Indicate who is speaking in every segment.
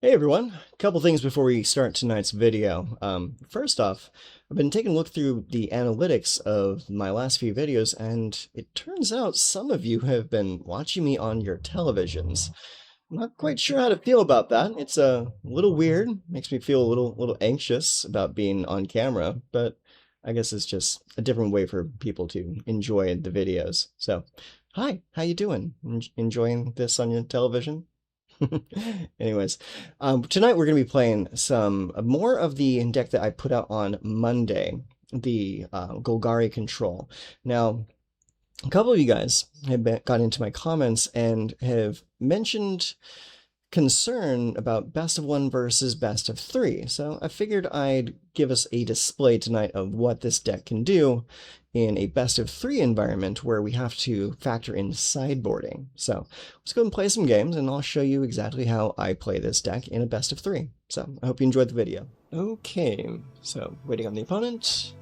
Speaker 1: Hey everyone, a couple things before we start tonight's video. First off, I've been taking a look through the analytics of my last few videos, and it turns out some of you have been watching me on your televisions. I'm not quite sure how to feel about that. It's a little weird, makes me feel a little anxious about being on camera, but I guess it's just a different way for people to enjoy the videos. So, hi, how you doing? Enjoying this on your television? Anyways, tonight we're going to be playing some more of the deck that I put out on Monday, the Golgari Control. Now, a couple of you guys have got into my comments and have mentioned concern about best of one versus best of three. So I figured I'd give us a display tonight of what this deck can do in a best of three environment where we have to factor in sideboarding. So let's go and play some games and I'll show you exactly how I play this deck in a best of three. So I hope you enjoyed the video. Okay, so waiting on the opponent.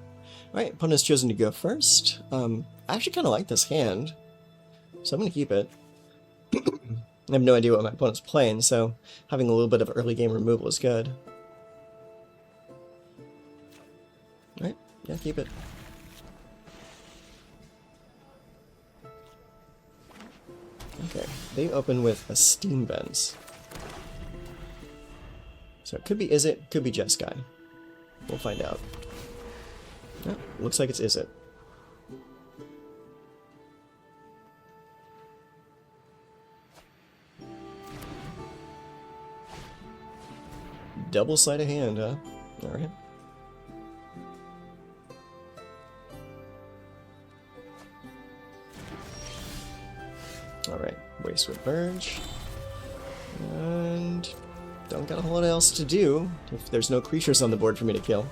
Speaker 1: All right, opponent's chosen to go first. I actually kind of like this hand, so I'm going to keep it. I have no idea what my opponent's playing, so having a little bit of early game removal is good. Alright, yeah, keep it. Okay, they open with a Steam Vents. So it could be Izzet, could be Jeskai. We'll find out. Oh, looks like it's Izzet. Double sleight of hand, huh? Alright. Alright, Wastewood Verge. And don't got a whole lot else to do if there's no creatures on the board for me to kill.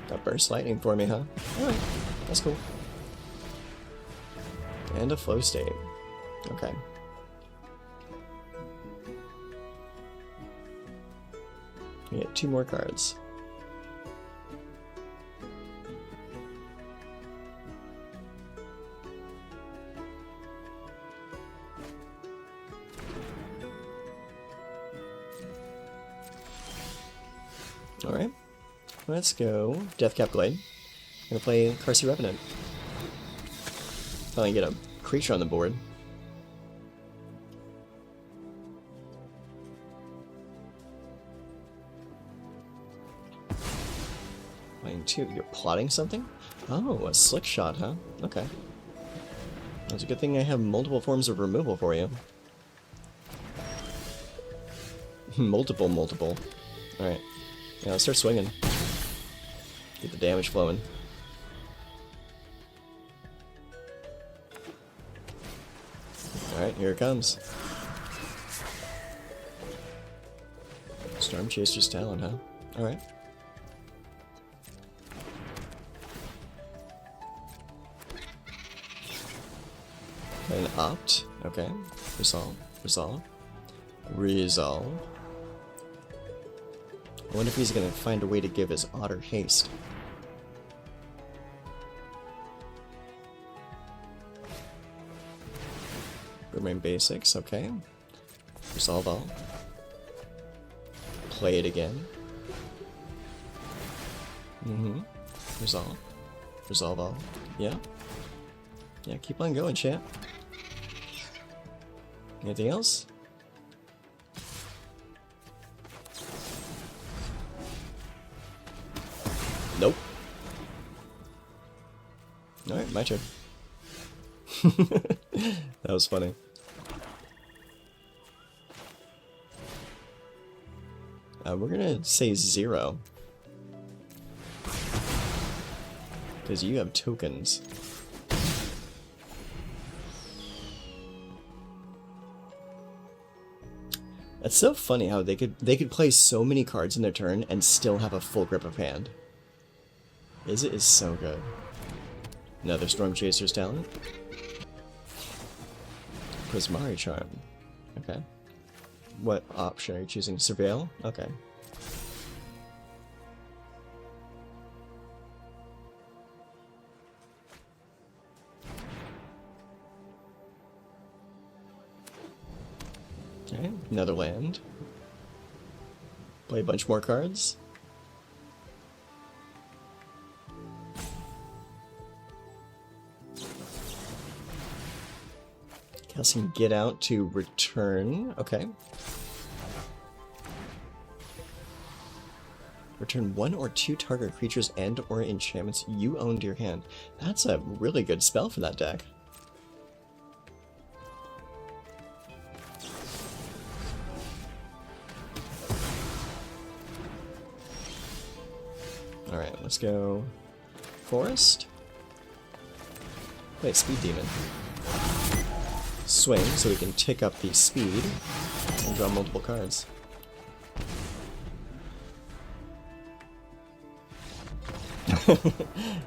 Speaker 1: Got Burst Lightning for me, huh? Alright, that's cool. And a flow state. Okay. We get 2 more cards. Alright. Let's go Deathcap Glade. I'm gonna play Qarsi Revenant. Finally get a creature on the board. Playing 2. You're plotting something? Oh, a slick shot, huh? Okay. That's a good thing I have multiple forms of removal for you. multiple. Alright. Yeah, let's start swinging. Get the damage flowing. Alright, here it comes. Storm Chaser's Talon, huh? Alright. An Opt. Okay. Resolve. I wonder if he's gonna find a way to give his Otter haste. Remain basics, okay. Resolve all. Play it again. Resolve all. Yeah. Yeah, keep on going, champ. Anything else? Nope. Alright, my turn. That was funny. We're gonna say 0. Because you have tokens. It's so funny how they could play so many cards in their turn and still have a full grip of hand. Izzet is so good. Another Storm Chaser's Talent. Prismari Charm. Okay. What option are you choosing? Surveil? Okay. Okay, another land. Play a bunch more cards. Casting Get Out to return. Okay. Return 1 or 2 target creatures and or enchantments you own to your hand. That's a really good spell for that deck. Alright, let's go Forest. Wait, Speed Demon. Swing, so we can tick up the speed and draw multiple cards.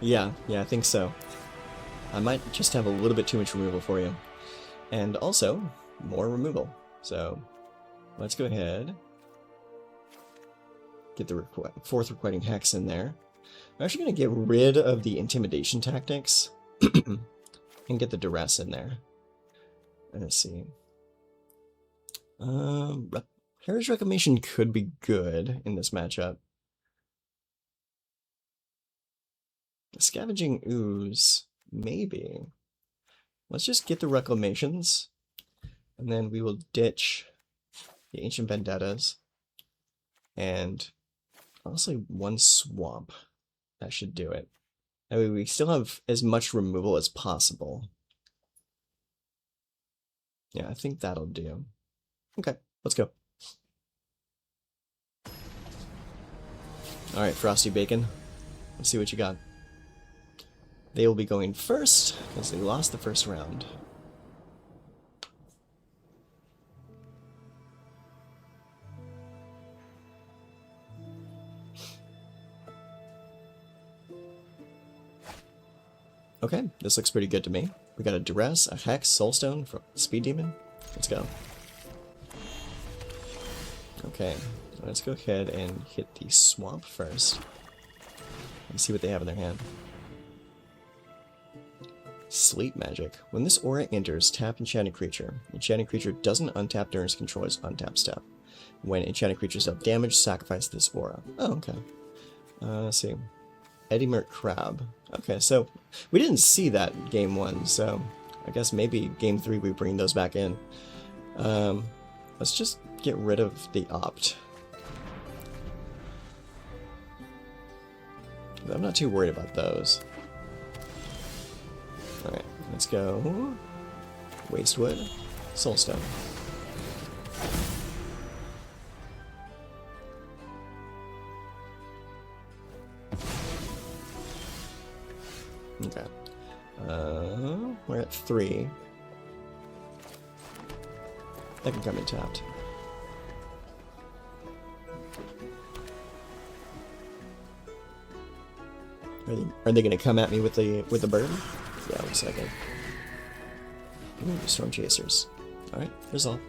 Speaker 1: yeah, I think so. I might just have a little bit too much removal for you. And also, more removal. So, let's go ahead. Get the 4th Requiting Hex in there. I'm actually going to get rid of the Intimidation Tactics and get the Duress in there. Let's see. Heritage Reclamation could be good in this matchup. Scavenging Ooze, maybe. Let's just get the Reclamations, and then we will ditch the Ancient Vendettas, and honestly, 1 Swamp. That should do it. That way we still have as much removal as possible. Yeah, I think that'll do. Okay, let's go. Alright, Frosty Bacon. Let's see what you got. They will be going first, as they lost the first round. Okay, this looks pretty good to me. We got a Duress, a Hex, Soulstone, from Speed Demon. Let's go. Okay, let's go ahead and hit the Swamp first. And see what they have in their hand. Sleep Magic. When this aura enters, tap Enchanted Creature. Enchanted Creature doesn't untap during its controller's untap step. When Enchanted Creatures have damage, sacrifice this aura. Oh, okay. Let's see. Eddie Mert Crab. Okay, so we didn't see that game 1, so I guess maybe game 3 we bring those back in. Let's just get rid of the Opt. I'm not too worried about those. Alright, let's go Wastewood, Soulstone. Okay. We're at 3. That can come in tapped. Are they gonna come at me with the bird? Yeah, looks like it. Ooh, Storm Chasers. Alright, resolve.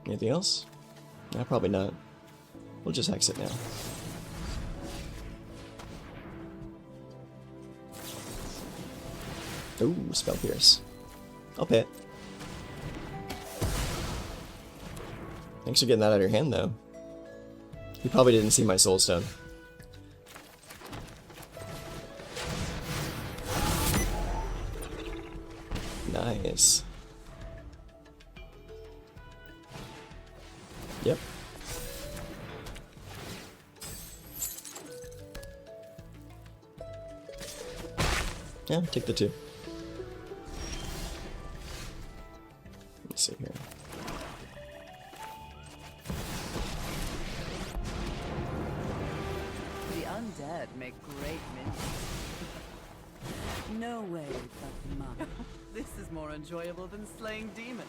Speaker 1: Anything else? Nah, probably not. We'll just exit now. Ooh, Spell Pierce. I'll pay it. Thanks for getting that out of your hand, though. You probably didn't see my Soulstone. Nice. Yep. Yeah, take the 2. Let's see here.
Speaker 2: The undead make great minions. No way but mine. This is more enjoyable than slaying demons.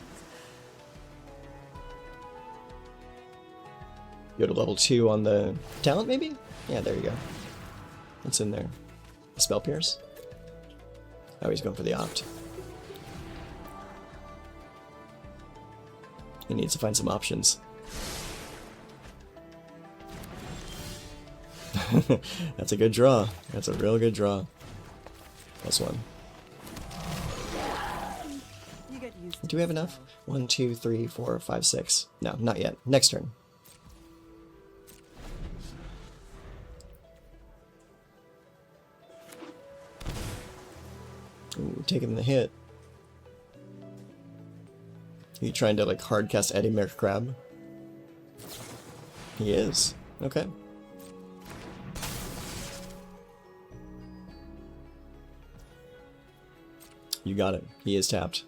Speaker 1: Go to level 2 on the talent, maybe? Yeah, there you go. What's in there? Spell Pierce? Oh, he's going for the Opt. He needs to find some options. That's a good draw. That's a real good draw. +1.
Speaker 2: You get used to
Speaker 1: Do we have enough? 1, 2, 3, 4, 5, 6. No, not yet. Next turn. Ooh, taking the hit. You trying to like hard cast Eddie Merc Crab? He is. Okay. You got it. He is tapped.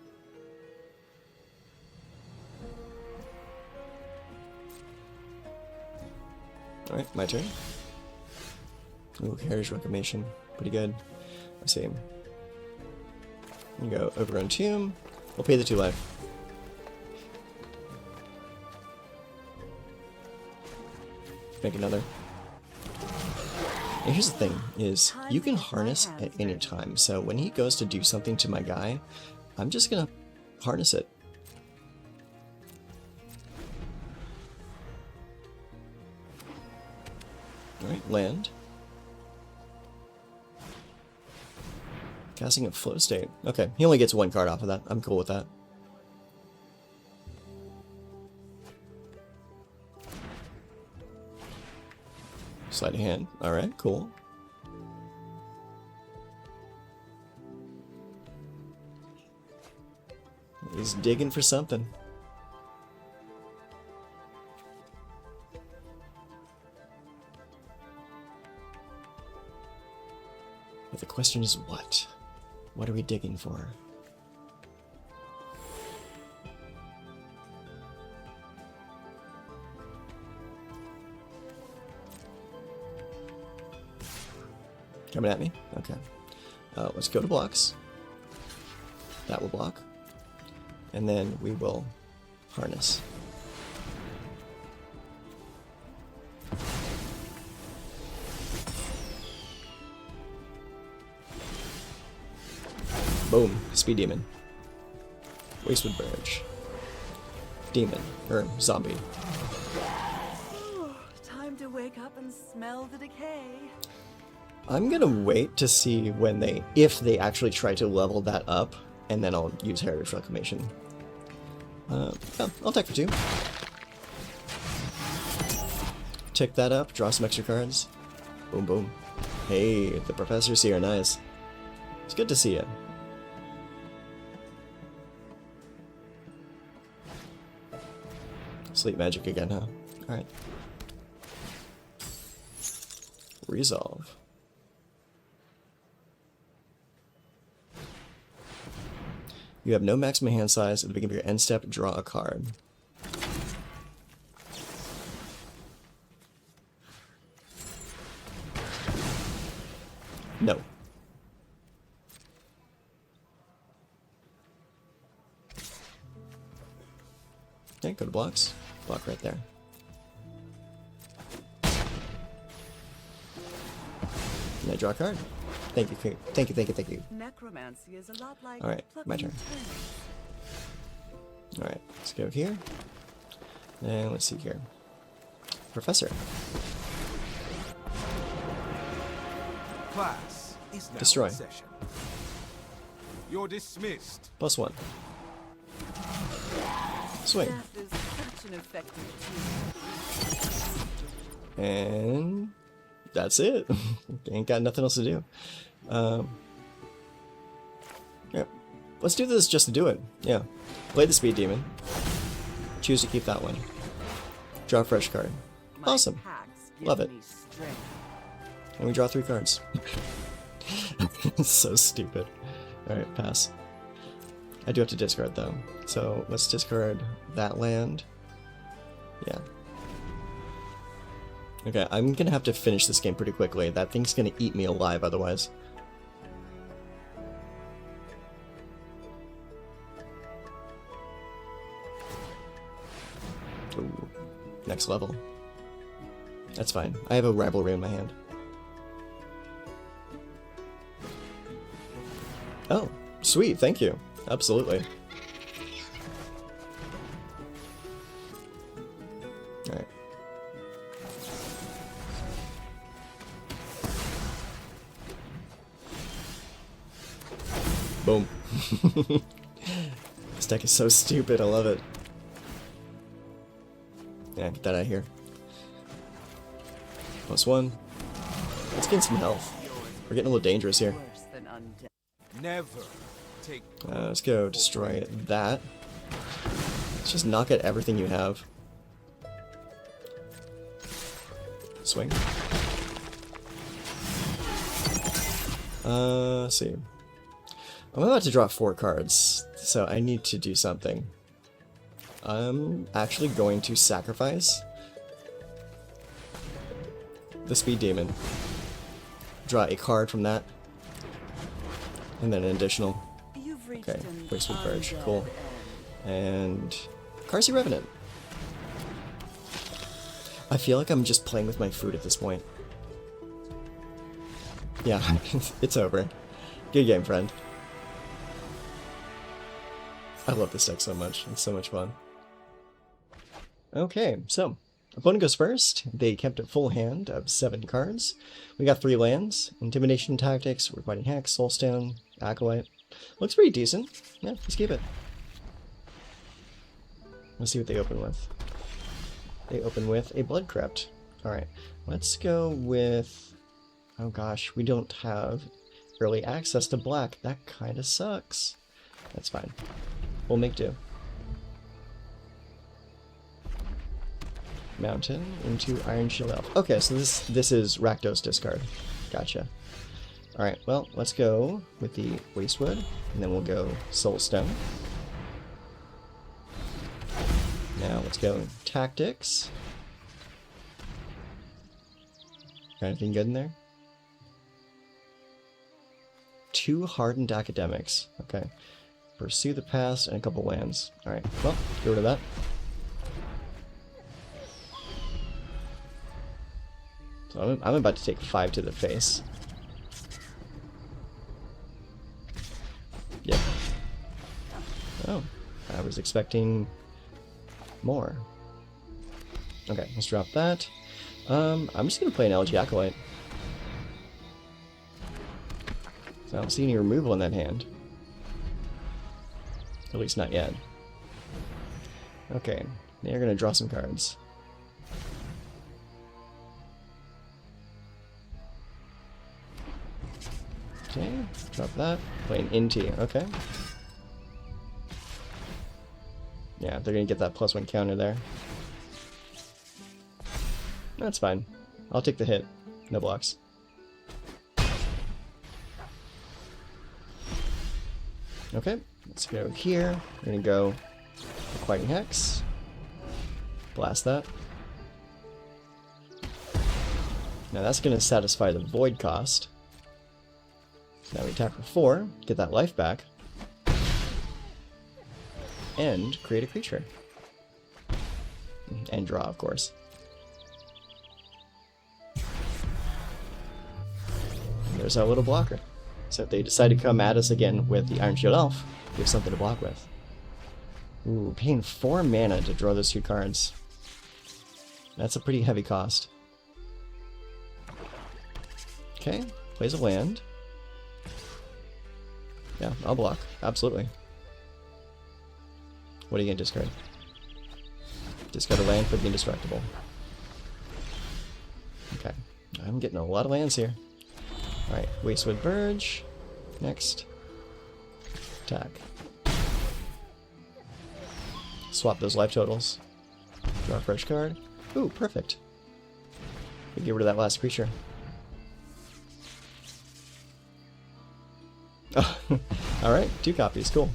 Speaker 1: Alright, my turn. Ooh, Heritage Reclamation. Pretty good. Let's see. You go Overgrown Tomb. We'll pay the 2 life. Make another. And here's the thing, is you can harness at any time, so when he goes to do something to my guy, I'm just gonna harness it. Alright, land. Casting a flow state. Okay, he only gets 1 card off of that. I'm cool with that. Sleight of hand. Alright, cool. He's digging for something. But the question is what? What are we digging for? Coming at me? Okay. Let's go to blocks. That will block. And then we will harness. Boom. Speed Demon. Wastewood Verge. Demon. Or zombie.
Speaker 2: Time to wake up and smell the decay.
Speaker 1: I'm gonna wait to see when if they actually try to level that up, and then I'll use Heritage Reclamation. Yeah, I'll attack for 2. Tick that up, draw some extra cards. Boom, boom. Hey, the Professor's here, nice. It's good to see you. Sleep magic again, huh? Alright. Resolve. You have no maximum hand size. At the beginning of your end step, draw a card. No. Okay, go to blocks. Block right there. And I draw a card. Thank you, thank you, thank you, thank you.
Speaker 2: Necromancy is a lot like
Speaker 1: All right, my turn. All right, let's go here. And let's see here. Professor.
Speaker 3: Class is now
Speaker 1: Destroy.
Speaker 3: in session. You're dismissed.
Speaker 1: +1. Swing.
Speaker 2: Death is such an effective tool.
Speaker 1: And that's it. Ain't got nothing else to do. Yeah. Let's do this just to do it. Yeah. Play the Speed Demon. Choose to keep that one. Draw a fresh card.
Speaker 2: My
Speaker 1: Awesome.
Speaker 2: packs give
Speaker 1: Love it.
Speaker 2: me strength.
Speaker 1: And we draw 3 cards. So stupid. Alright, pass. I do have to discard though. So let's discard that land. Yeah. Okay, I'm gonna have to finish this game pretty quickly. That thing's gonna eat me alive otherwise. Ooh, next level. That's fine. I have a rivalry in my hand. Oh, sweet, thank you. Absolutely. Alright. This deck is so stupid, I love it. Yeah, get that out of here. +1. Let's gain some health. We're getting a little dangerous here.
Speaker 2: Worse than undead.
Speaker 3: Never take
Speaker 1: Let's go destroy that. Let's just knock at everything you have. Swing. Let's see. I'm about to draw 4 cards, so I need to do something. I'm actually going to sacrifice the Speed Demon. Draw a card from that. And then an additional.
Speaker 2: You've reached
Speaker 1: Okay,
Speaker 2: an
Speaker 1: Wastewood Verge,
Speaker 2: undead
Speaker 1: cool.
Speaker 2: end.
Speaker 1: And Qarsi Revenant. I feel like I'm just playing with my food at this point. Yeah, it's over. Good game, friend. I love this deck so much. It's so much fun. Okay, so opponent goes first. They kept a full hand of 7 cards. We got 3 lands: Intimidation Tactics, Requiting Hex, Soulstone, Acolyte. Looks pretty decent. Yeah, let's keep it. Let's see what they open with. They open with a Blood Crypt. Alright, let's go with... Oh gosh, we don't have early access to black. That kind of sucks. That's fine. We'll make do. Mountain into Iron Shield Elf. Okay, so this is Rakdos discard. Gotcha. Alright, well, let's go with the Wastewood, and then we'll go Soulstone. Now let's go Tactics. Got anything good in there? 2 Hardened Academics. Okay. Pursue the Past and a couple lands. Alright, well, get rid of that. So I'm about to take 5 to the face. Yep. Oh, I was expecting more. Okay, let's drop that. I'm just gonna play an Elegy Acolyte. So I don't see any removal in that hand. At least not yet. Okay, they're gonna draw some cards. Okay, drop that. Play an Inti, okay. Yeah, they're gonna get that +1 counter there. That's fine. I'll take the hit. No blocks. Okay, let's go here. We're gonna go Requiting Hex. Blast that. Now that's gonna satisfy the void cost. Now we attack for 4, get that life back, and create a creature. And draw, of course. There's our little blocker. So if they decide to come at us again with the Iron Shield Elf, we have something to block with. Ooh, paying 4 mana to draw those 2 cards. That's a pretty heavy cost. Okay, plays a land. Yeah, I'll block. Absolutely. What are you gonna discard? Discard a land for the indestructible. Okay. I'm getting a lot of lands here. Alright, Wastewood Verge. Next. Attack. Swap those life totals. Draw a fresh card. Ooh, perfect. We get rid of that last creature. Oh, alright, 2 copies, cool.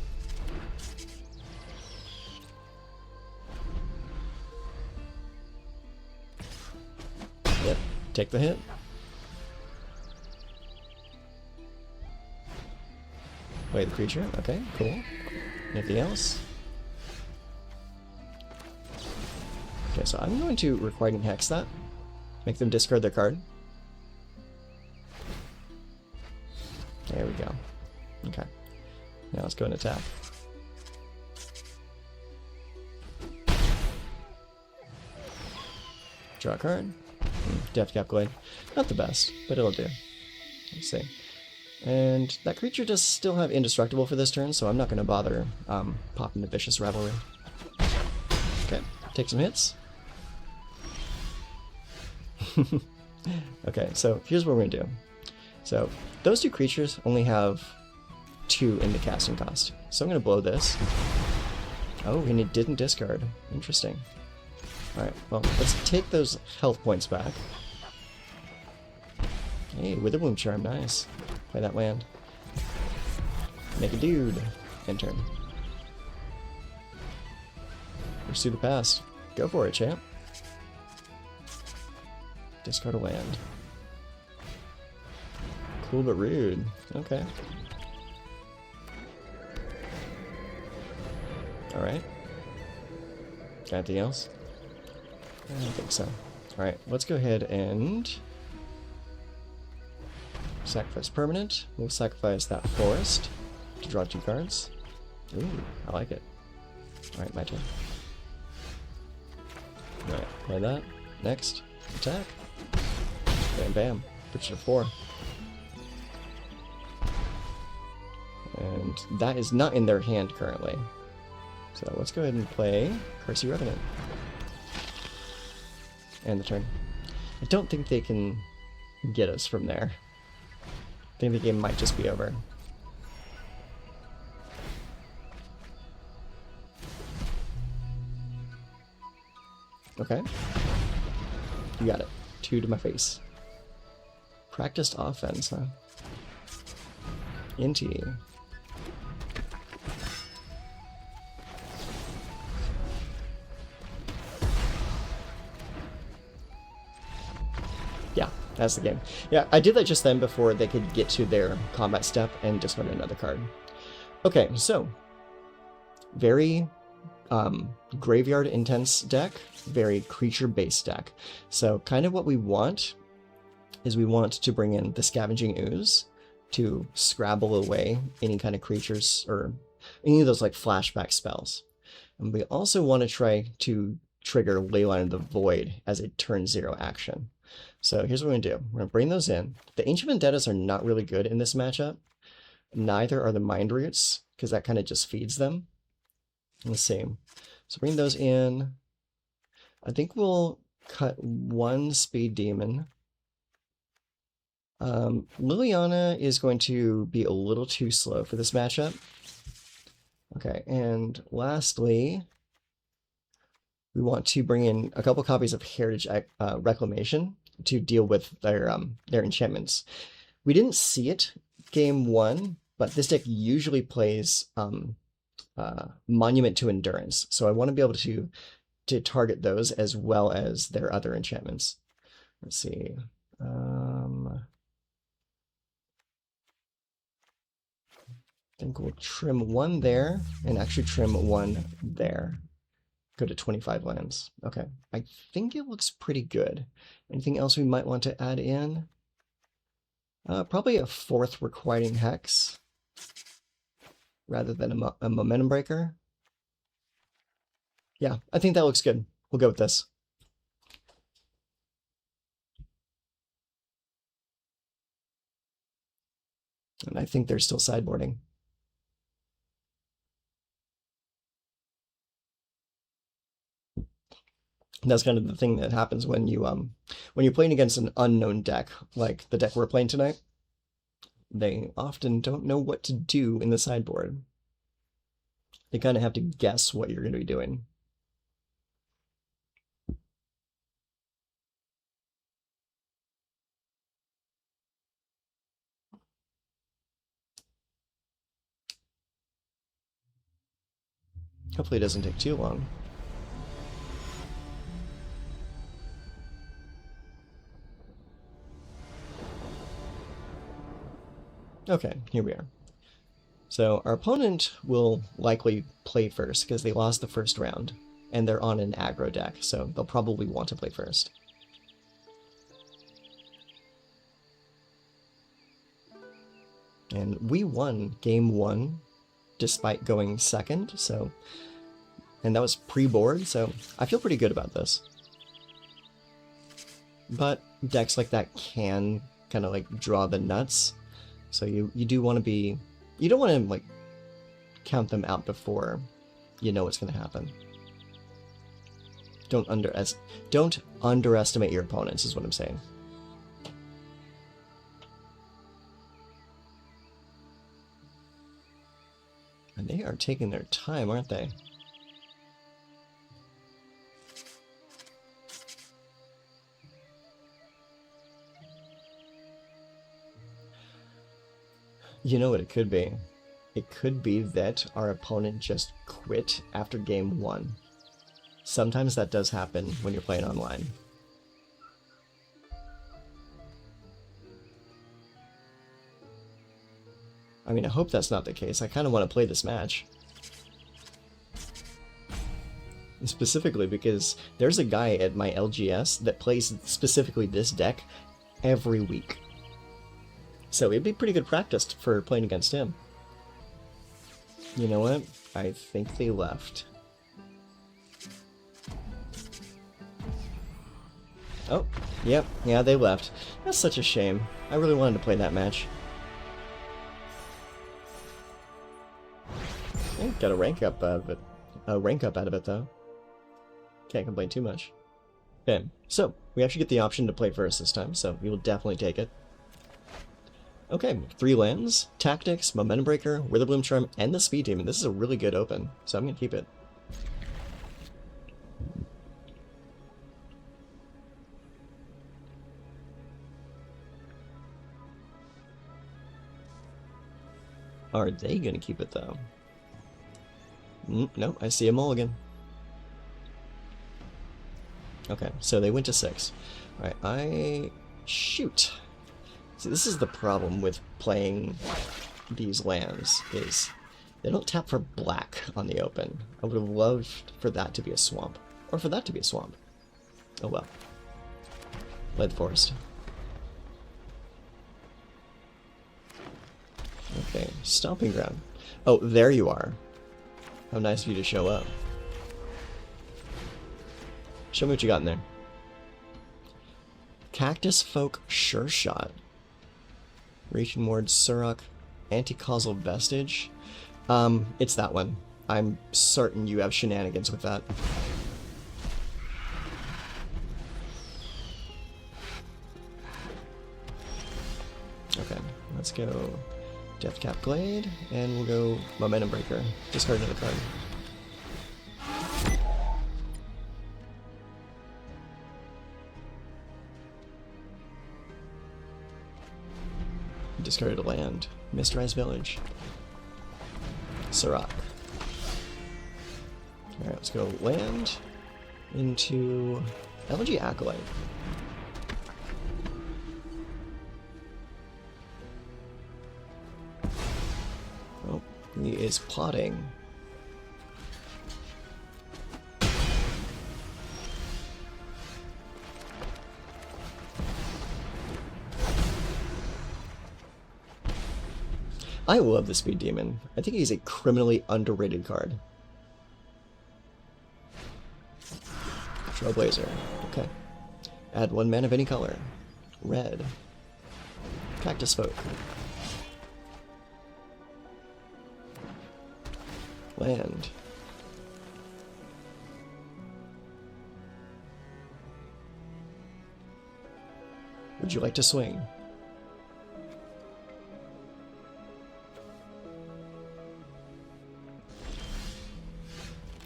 Speaker 1: Yep, take the hit. Play the creature, okay, cool. Anything else? Okay, so I'm going to Requiting Hex that. Make them discard their card. There we go. Okay. Now let's go and attack. Draw a card. Deathcap Glade. Not the best, but it'll do. Let's see. And that creature does still have Indestructible for this turn, so I'm not going to bother popping the Vicious Rivalry. Okay, take some hits. Okay, so here's what we're going to do. So those two creatures only have 2 in the casting cost. So I'm going to blow this. Oh, and it didn't discard. Interesting. Alright, well, let's take those health points back. Hey, Witherbloom Charm, nice. Play that land. Make a dude. End turn. Pursue the past. Go for it, champ. Discard a land. Cool but rude. Okay. Alright. Got anything else? I don't think so. Alright, let's go ahead and sacrifice permanent. We'll sacrifice that forest to draw 2 cards. Ooh, I like it. Alright, my turn. Alright, play that. Next, attack. Bam, bam. Put you to 4. And that is not in their hand currently. So let's go ahead and play Qarsi Revenant. And the turn. I don't think they can get us from there. I think the game might just be over. Okay. You got it. 2 to my face. Practiced offense, huh? Inti. Yeah, that's the game. Yeah, I did that just then before they could get to their combat step and discard another card. Okay, so very graveyard intense deck, very creature based deck. So kind of what we want is we want to bring in the Scavenging Ooze to scrabble away any kind of creatures or any of those like flashback spells. And we also want to try to trigger Leyline of the Void as a turn 0 action. So here's what we're going to do. We're going to bring those in. The Ancient Vendettas are not really good in this matchup. Neither are the Mind Roots, because that kind of just feeds them. Let's see. So bring those in. I think we'll cut 1 Speed Demon. Liliana is going to be a little too slow for this matchup. Okay, and lastly, we want to bring in a couple copies of Heritage Reclamation to deal with their enchantments. We didn't see it game 1, but this deck usually plays Monument to Endurance, so I want to be able to target those as well as their other enchantments. Let's see. I think we'll trim 1 there and actually trim 1 there. Go to 25 lands. Okay, I think it looks pretty good. Anything else we might want to add in? Probably a 4th Requiting Hex rather than a Momentum Breaker. Yeah, I think that looks good. We'll go with this. And I think they're still sideboarding. And that's kind of the thing that happens when you're playing against an unknown deck, like the deck we're playing tonight. They often don't know what to do in the sideboard. They kind of have to guess what you're going to be doing. Hopefully it doesn't take too long. Okay, here we are. So our opponent will likely play first because they lost the first round, and they're on an aggro deck, so they'll probably want to play first. And we won game 1 despite going second, and that was pre-board, so I feel pretty good about this. But decks like that can kind of like draw the nuts. So you do want to be, you don't want to like count them out before you know what's going to happen. Don't underestimate your opponents is what I'm saying. And they are taking their time, aren't they? You know what it could be? It could be that our opponent just quit after game 1. Sometimes that does happen when you're playing online. I mean, I hope that's not the case. I kind of want to play this match. Specifically because there's a guy at my LGS that plays specifically this deck every week. So it'd be pretty good practice for playing against him. You know what? I think they left. Oh, yep, yeah, they left. That's such a shame. I really wanted to play that match. Got a rank up out of it. A rank up out of it, though. Can't complain too much. Okay, so we actually get the option to play first this time, so we will definitely take it. Okay, 3 lands, Tactics, Momentum Breaker, Witherbloom Charm, and the Speed Demon. This is a really good open, so I'm going to keep it. Are they going to keep it, though? No, I see a mulligan. Okay, so they went to 6. Alright, shoot! See, this is the problem with playing these lands, is they don't tap for black on the open. I would have loved for that to be a swamp. Or for that to be a swamp. Oh well. Lead Forest. Okay, Stomping Ground. Oh, there you are. How nice of you to show up. Show me what you got in there. Cactus Folk Sure Shot. Reaching Ward Surrock. Anti-Causal Vestige. It's that one. I'm certain you have shenanigans with that. Okay, let's go Deathcap Glade, and we'll go Momentum Breaker. Discard another card. Discarded a land. Mysterized Village. Surrock. Alright, let's go land into Elegy Acolyte. Oh, he is plotting. I love the Speed Demon. I think he's a criminally underrated card. Trailblazer. Okay. Add 1 mana of any color. Red. Cactus Folk. Land. Would you like to swing?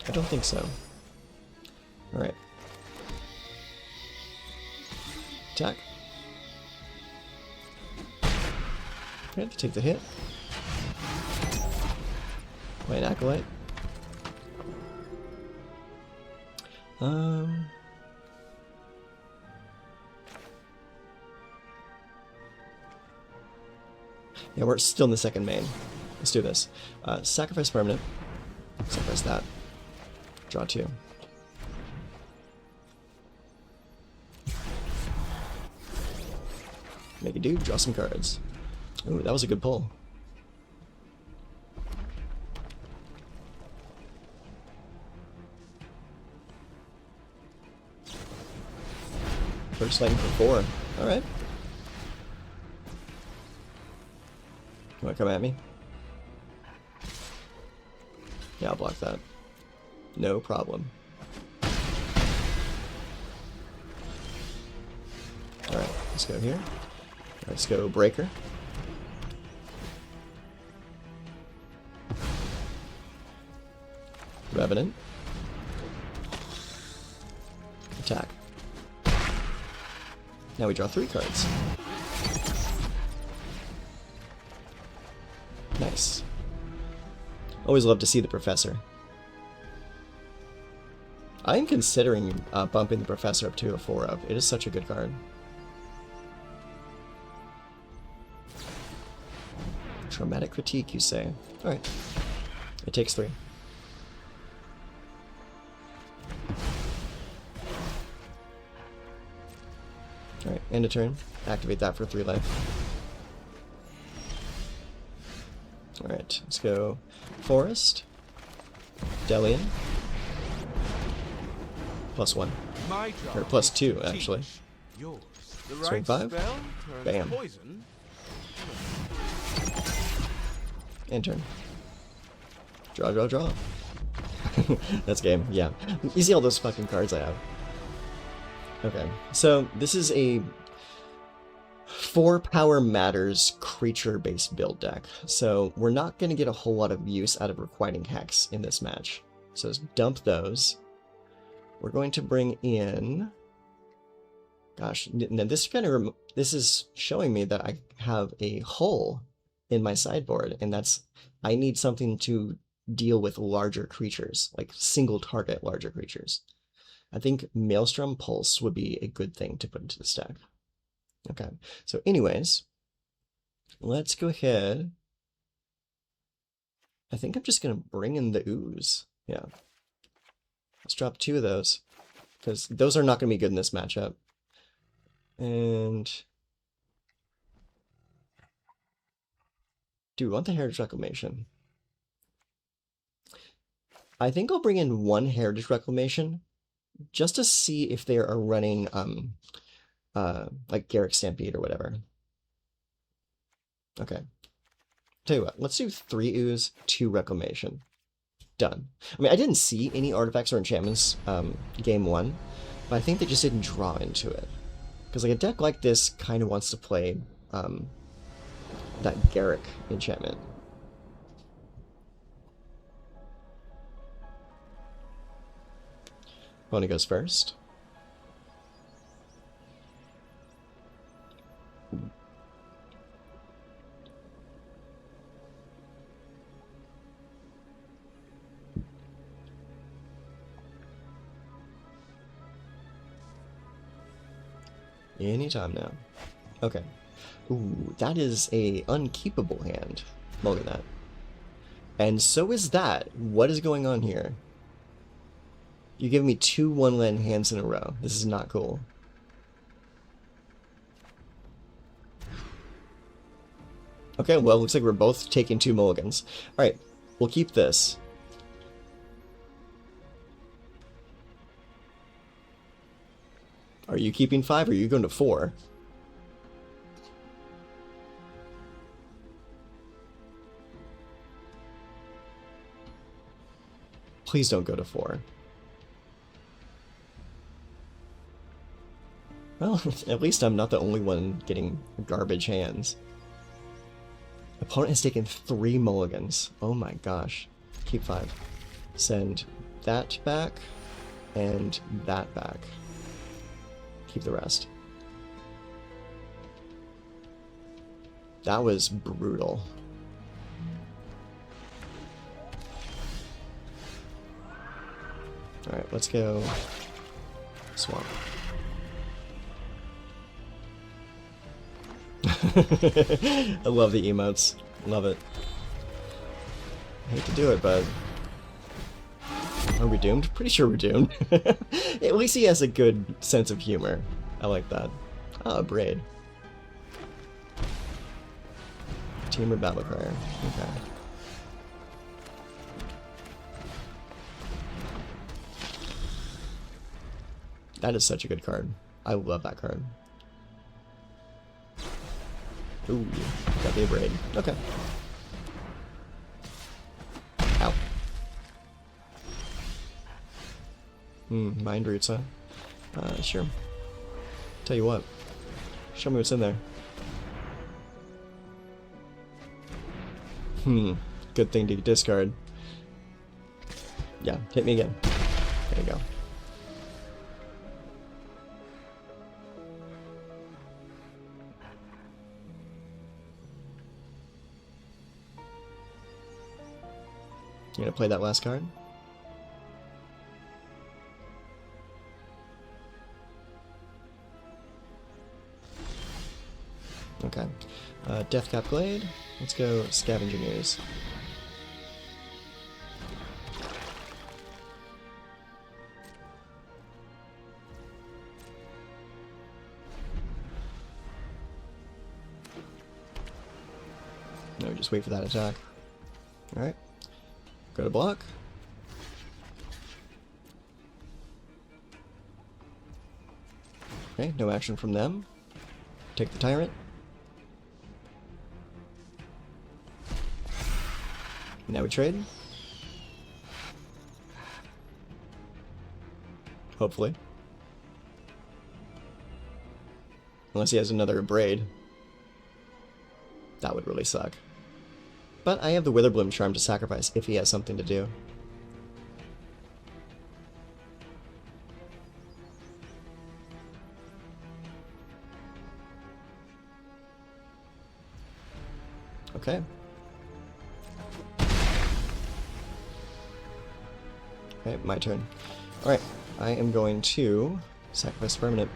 Speaker 1: I don't think so. Alright. Attack. I have to take the hit. Play an Acolyte. Yeah, we're still in the second main. Let's do this. Sacrifice permanent. Sacrifice that. Draw 2. Make a do, draw some cards. Ooh, that was a good pull. First lightning for 4. Alright. Wanna come at me? Yeah, I'll block that. No problem. Alright, let's go here. Let's go Breaker. Revenant. Attack. Now we draw 3 cards. Nice. Always love to see the Professor. I am considering bumping the Professor up to a 4-up. It is such a good card. Traumatic Critique, you say? Alright. It takes 3. Alright, end of turn. Activate that for 3 life. Alright, let's go Forest. Dellian. +1.
Speaker 3: My job
Speaker 1: Or +2, actually.
Speaker 3: yours. The
Speaker 1: Swing 5.
Speaker 3: spell turns
Speaker 1: Bam.
Speaker 3: poison.
Speaker 1: End turn. Draw, draw, draw. That's game, yeah. You see all those fucking cards I have. Okay, so this is a 4 power matters creature-based build deck. So we're not going to get a whole lot of use out of Requiting Hex in this match. So let's dump those. We're going to bring in... Gosh, now this is showing me that I have a hole in my sideboard, and that's... I need something to deal with larger creatures, like single target larger creatures. I think Maelstrom Pulse would be a good thing to put into the stack. Okay, so anyways, let's go ahead. I think I'm just going to bring in the Ooze. Yeah. Let's drop 2 of those, because those are not going to be good in this matchup. And... do we want the Heritage Reclamation? I think I'll bring in 1 Heritage Reclamation, just to see if they are running, like Garrick Stampede or whatever. Okay. Tell you what, let's do 3 Ooze, 2 Reclamation. Done. I mean, I didn't see any artifacts or enchantments game 1, but I think they just didn't draw into it. Because like a deck like this kind of wants to play that Garrick enchantment. Pony goes first. Anytime now. Okay. Ooh, that is a unkeepable hand. Look at that. And so is that. What is going on here? You're giving me 2 1-land hands in a row. This is not cool. Okay, well, looks like we're both taking 2 mulligans. Alright, we'll keep this. Are you keeping 5 or are you going to 4? Please don't go to 4. Well, at least I'm not the only one getting garbage hands. Opponent has taken 3 mulligans. Oh my gosh. Keep 5. Send that back and that back. Keep the rest. That was brutal. Alright, let's go Swamp. I love the emotes. Love it. I hate to do it, but... Are we doomed? Pretty sure we're doomed. At least he has a good sense of humor. I like that. Ah, Braid. Team or Battle Crier. Okay. That is such a good card. I love that card. Ooh, got the Braid. Okay. Mind roots, huh? Sure. Tell you what. Show me what's in there. Good thing to discard. Yeah, hit me again. There you go. You gonna play that last card? Okay. Deathcap Glade. Let's go Scavenger News. No, just wait for that attack. Alright. Go to block. Okay, no action from them. Take the Tyrant. Now we trade. Hopefully. Unless he has another Braid. That would really suck. But I have the Witherbloom Charm to sacrifice if he has something to do. Okay. Okay, my turn. Alright, I am going to sacrifice a permanent.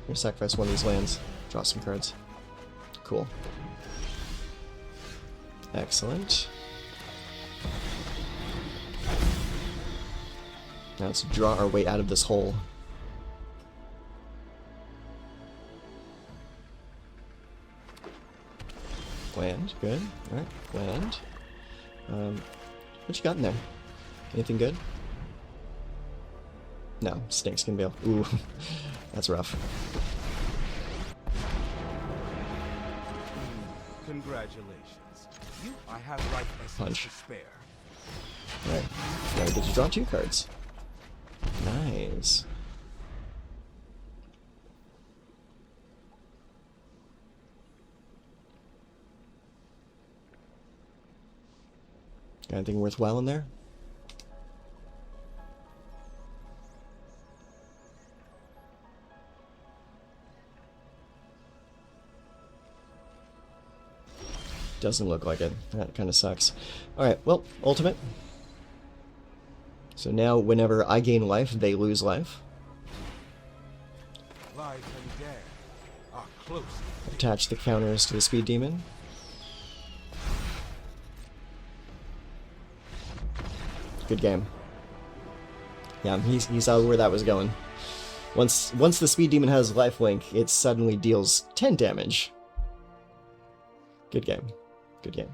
Speaker 1: Or sacrifice one of these lands. Draw some cards. Cool. Excellent. Now let's draw our way out of this hole. Land, good. Alright, land. What you got in there? Anything good? No, Snake's gonna be. Ooh, that's rough.
Speaker 3: Congratulations. I have life essence to spare.
Speaker 1: Alright, now we get to draw 2 cards. Nice. Got anything worthwhile in there? Doesn't look like it. That kind of sucks. Alright, well, ultimate. So now whenever I gain life, they lose life.
Speaker 3: Life and death are close.
Speaker 1: Attach the counters to the Speed Demon. Good game. Yeah, he saw where that was going. Once the Speed Demon has lifelink, it suddenly deals 10 damage. Good game. Good game.